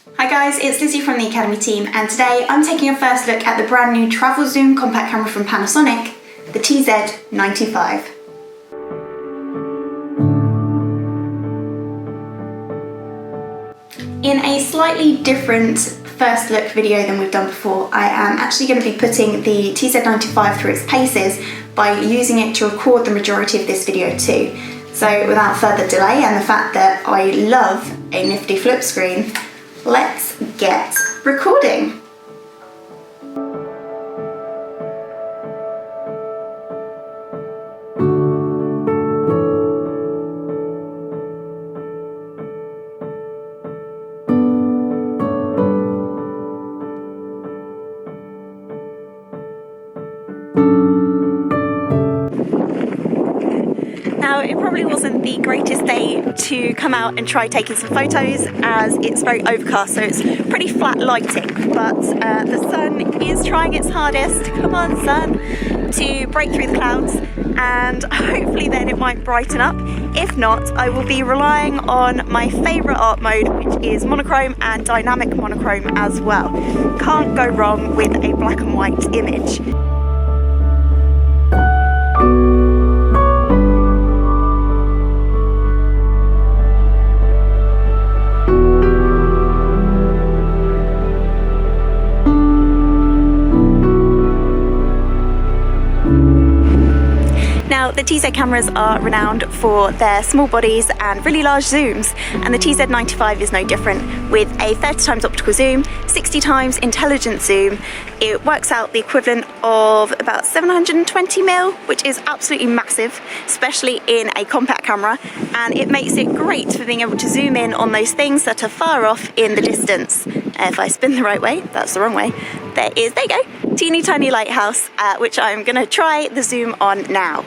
Hi guys, it's Lizzie from the Academy team, and today I'm taking a first look at the brand new travel zoom compact camera from Panasonic, the TZ95. In a slightly different first look video than we've done before, I am actually going to be putting the TZ95 through its paces by using it to record the majority of this video too. So without further delay, and the fact that I love a nifty flip screen, let's get recording. Now, it probably wasn't the greatest day to come out and try taking some photos, as it's very overcast, so it's pretty flat lighting, but the sun is trying its hardest, come on sun, to break through the clouds, and hopefully then it might brighten up. If not, I will be relying on my favourite art mode, which is monochrome and dynamic monochrome as well. Can't go wrong with a black and white image. Now, the TZ cameras are renowned for their small bodies and really large zooms, and the TZ95 is no different. With a 30 times optical zoom, 60 times intelligent zoom, it works out the equivalent of about 720mm, which is absolutely massive, especially in a compact camera, and it makes it great for being able to zoom in on those things that are far off in the distance. If I spin the right way, that's the wrong way. There you go, teeny tiny lighthouse, which I'm gonna try the zoom on now.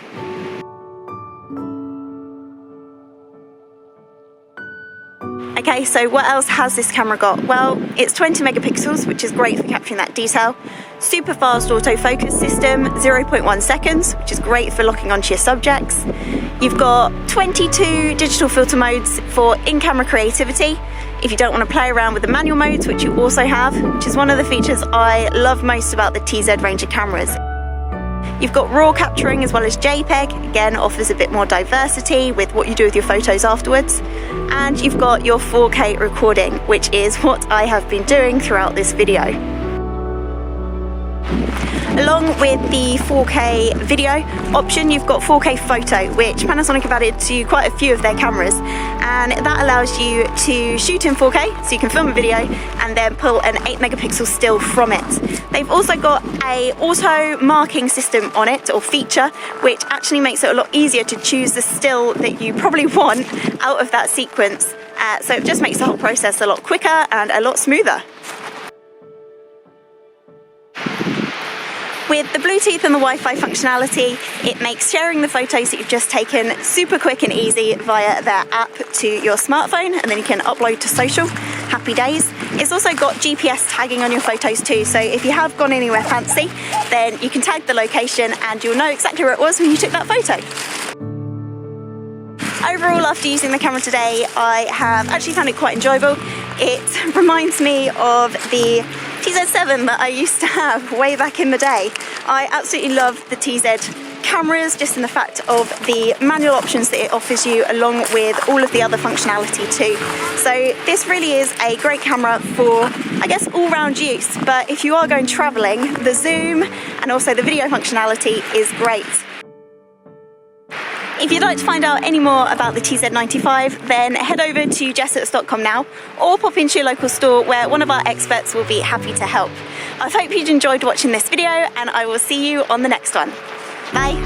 Okay, so what else has this camera got? Well, it's 20 megapixels, which is great for capturing that detail. Super fast autofocus system, 0.1 seconds, which is great for locking onto your subjects. You've got 22 digital filter modes for in-camera creativity. If you don't want to play around with the manual modes, which you also have, which is one of the features I love most about the TZ range of cameras. You've got RAW capturing as well as JPEG, again offers a bit more diversity with what you do with your photos afterwards. And you've got your 4K recording, which is what I have been doing throughout this video. Along with the 4K video option, you've got 4K photo, which Panasonic have added to quite a few of their cameras, and that allows you to shoot in 4K, so you can film a video and then pull an 8 megapixel still from it. They've also got a auto marking system on it, or feature, which actually makes it a lot easier to choose the still that you probably want out of that sequence, so it just makes the whole process a lot quicker and a lot smoother. With the Bluetooth and the Wi-Fi functionality, it makes sharing the photos that you've just taken super quick and easy via their app to your smartphone, and then you can upload to social. Happy days. It's also got GPS tagging on your photos too, so if you have gone anywhere fancy, then you can tag the location and you'll know exactly where it was when you took that photo. Overall, after using the camera today, I have actually found it quite enjoyable. It reminds me of the TZ7 that I used to have way back in the day. I absolutely love the TZ cameras, just in the fact of the manual options that it offers you, along with all of the other functionality too. So this really is a great camera for, I guess, all-round use, but if you are going traveling, the zoom and also the video functionality is great. If you'd like to find out any more about the TZ95, then head over to jessops.com now, or pop into your local store where one of our experts will be happy to help. I hope you'd enjoyed watching this video, and I will see you on the next one. Bye!